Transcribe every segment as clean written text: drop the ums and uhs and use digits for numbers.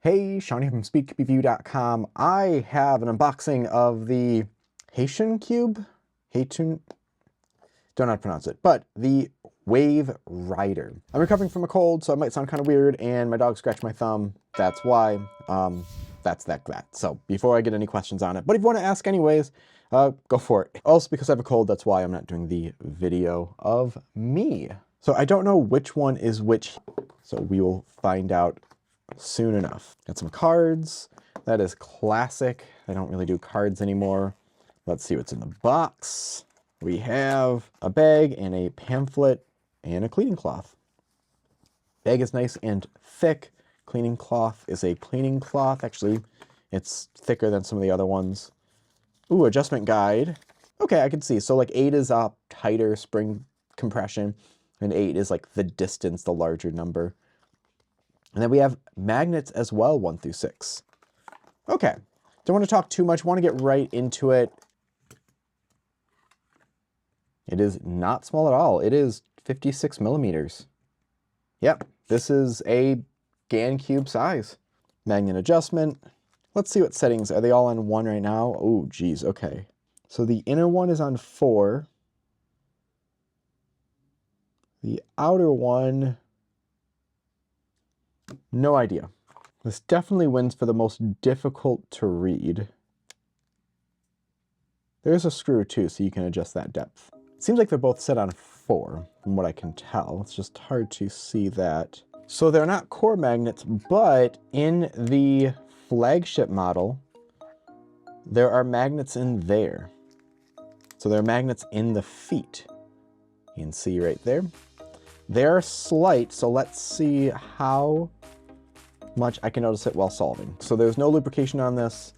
Hey, Shawnee from SpeedCubeShop.com. I have an unboxing of the HaiTun cube. HaiTun, don't know how to pronounce it, but the Waverider. I'm recovering from a cold, so it might sound kind of weird, and my dog scratched my thumb. That's why. That's that. So before I get any questions on it, but if you want to ask anyways, go for it. Also, because I have a cold, that's why I'm not doing the video of me. So I don't know which one is which, so we will find out soon enough. Got some cards. That is classic. I don't really do cards anymore. Let's see what's in the box. We have a bag and a pamphlet and a cleaning cloth. Bag is nice and thick. Cleaning cloth is a cleaning cloth. Actually, it's thicker than some of the other ones. Ooh, adjustment guide. Okay, I can see. So like 8 is up, tighter spring compression, and 8 is like the distance, the larger number. And then we have magnets as well, 1 through 6. Okay, don't want to talk too much, want to get right into it. It is not small at all. It is 56 millimeters. Yep, this is a GAN cube size. Magnet adjustment. Let's see what settings. Are they all on 1 right now? Oh, geez, okay. So the inner one is on 4. The outer one, no idea. This definitely wins for the most difficult to read. There's a screw too, so you can adjust that depth. It seems like they're both set on 4, from what I can tell. It's just hard to see that. So they're not core magnets, but in the flagship model, there are magnets in there. So there are magnets in the feet. You can see right there. They're slight, so let's see how much I can notice it while solving. So there's no lubrication on this.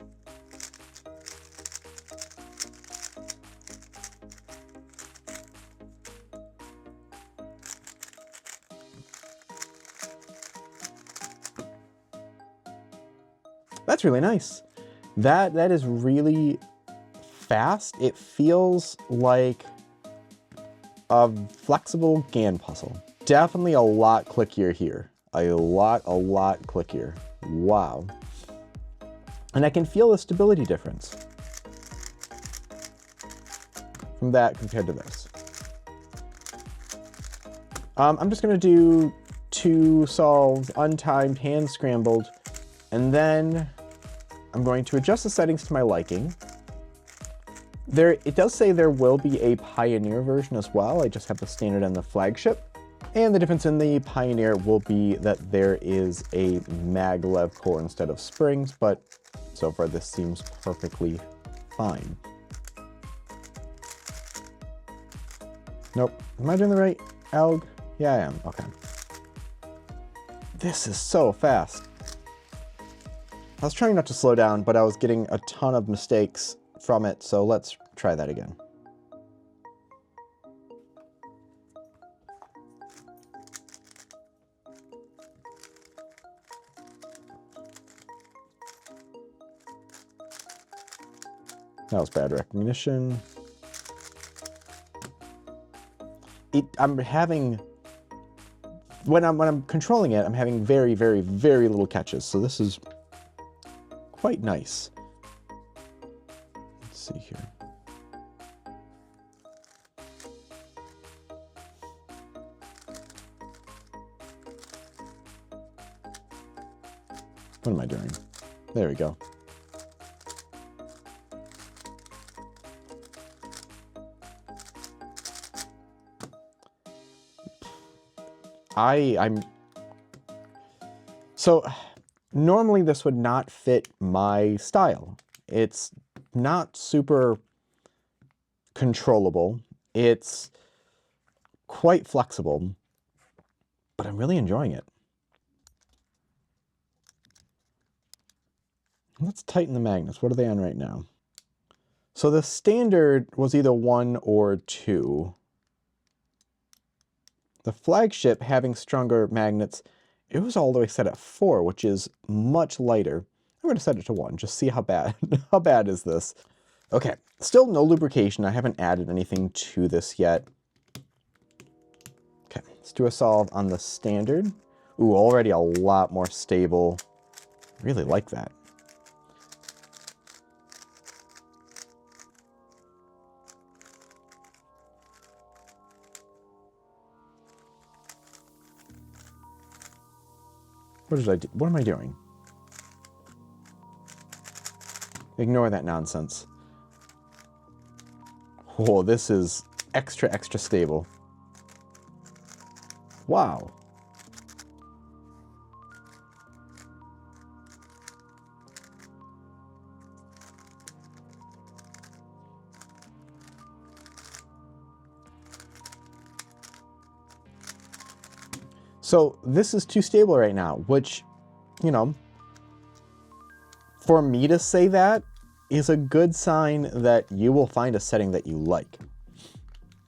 That's really nice. That is really fast. It feels like a flexible GAN puzzle. Definitely a lot clickier here. A lot clickier. Wow. And I can feel the stability difference from that compared to this. I'm just gonna do 2 solves, untimed, hand scrambled, and then I'm going to adjust the settings to my liking. It does say there will be a Pioneer version as well. I just have the standard and the flagship. And the difference in the Pioneer will be that there is a maglev core instead of springs, but so far this seems perfectly fine. Nope. Am I doing the right alg? Yeah, I am. Okay. This is so fast. I was trying not to slow down, but I was getting a ton of mistakes from it, so let's try that again. That was bad recognition. I'm having, when I'm controlling it, I'm having very little catches, so this is quite nice. Let's see here. What am I doing? There we go. So normally this would not fit my style. It's not super controllable. It's quite flexible, but I'm really enjoying it. Let's tighten the magnets. What are they on right now? So the standard was either 1 or 2. The flagship, having stronger magnets, it was all the way set at 4, which is much lighter. I'm going to set it to 1, just see how bad, how bad is this. Okay, still no lubrication. I haven't added anything to this yet. Okay, let's do a solve on the standard. Ooh, already a lot more stable Really like that. What did I do? What am I doing? Ignore that nonsense. Oh, this is extra, extra stable. Wow. So this is too stable right now, which, you know, for me to say that is a good sign that you will find a setting that you like.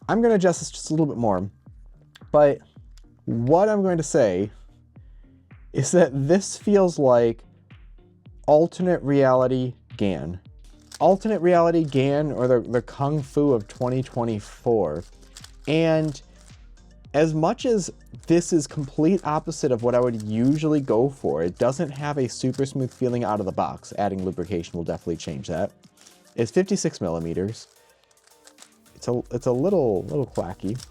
I'm going to adjust this just a little bit more, but what I'm going to say is that this feels like alternate reality GAN. Alternate reality GAN, or the Kung Fu of 2024. And as much as this is complete opposite of what I would usually go for, it doesn't have a super smooth feeling out of the box. Adding lubrication will definitely change that. It's 56 millimeters. It's a little clacky,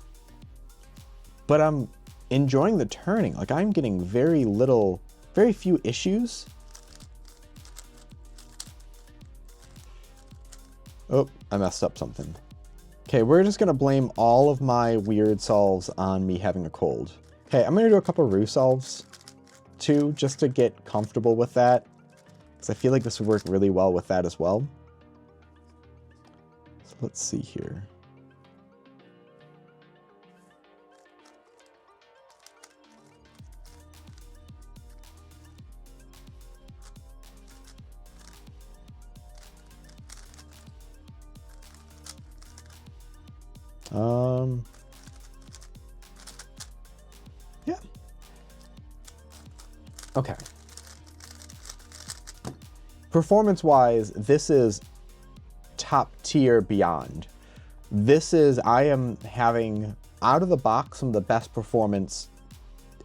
but I'm enjoying the turning. Like, I'm getting very few issues. Oh, I messed up something. Okay, we're just gonna blame all of my weird solves on me having a cold. Okay, I'm gonna do a couple roux solves too, just to get comfortable with that, because I feel like this would work really well with that as well. So let's see here. Yeah. Okay. Performance-wise, this is top tier beyond. I am having, out of the box, some of the best performance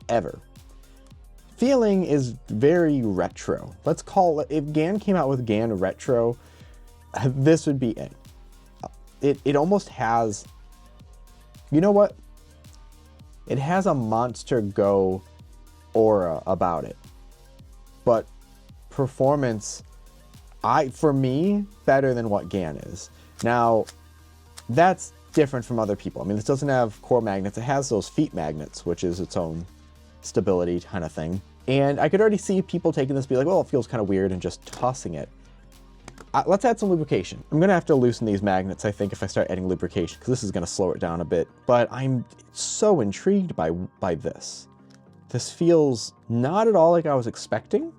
ever. Feeling is very retro. Let's call it, if GAN came out with GAN Retro, this would be it. It almost has, you know what? It has a Monster Go aura about it. But performance, for me, better than what GAN is. Now, that's different from other people. I mean, this doesn't have core magnets. It has those feet magnets, which is its own stability kind of thing. And I could already see people taking this and be like, well, it feels kind of weird, and just tossing it. Let's add some lubrication. I'm gonna have to loosen these magnets, I think, if I start adding lubrication, because this is gonna slow it down a bit. But I'm so intrigued by this. This feels not at all like I was expecting.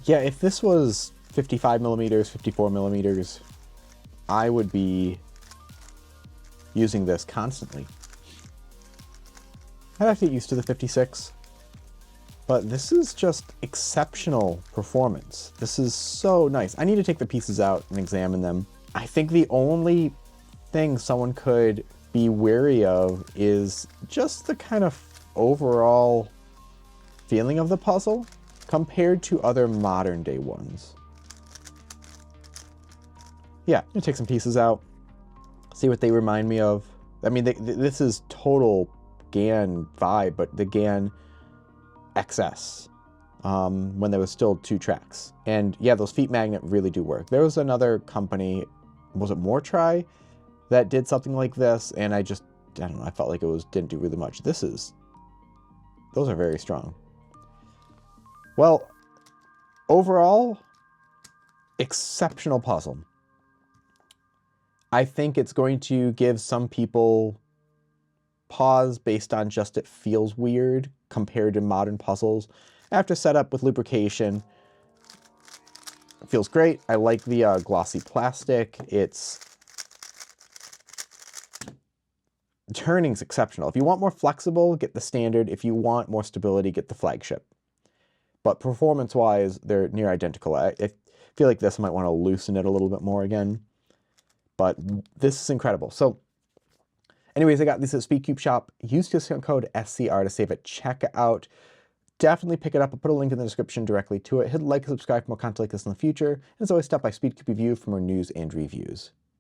Yeah, if this was 55 millimeters, 54 millimeters, I would be using this constantly. I'd have to get used to the 56, but this is just exceptional performance. This is so nice. I need to take the pieces out and examine them. I think the only thing someone could be wary of is just the kind of overall feeling of the puzzle compared to other modern day ones. Yeah, I'm gonna take some pieces out, see what they remind me of. I mean, this is total GAN vibe, but the GAN XS, when there was still 2 tracks. And yeah, those feet magnet really do work. There was another company, was it Moretry, that did something like this, and I don't know, I felt like it didn't do really much. Those are very strong. Well, overall, exceptional puzzle. I think it's going to give some people pause based on just it feels weird compared to modern puzzles. After setup with lubrication, it feels great. I like the glossy plastic. It's turning's exceptional. If you want more flexible, get the standard. If you want more stability, get the flagship. But performance-wise, they're near identical. I feel like this might want to loosen it a little bit more again. But this is incredible. So anyways, I got these at SpeedCubeShop. Use discount code SCR to save at checkout. Definitely pick it up. I'll put a link in the description directly to it. Hit like and subscribe for more content like this in the future. And as always, stop by SpeedCube Review for more news and reviews.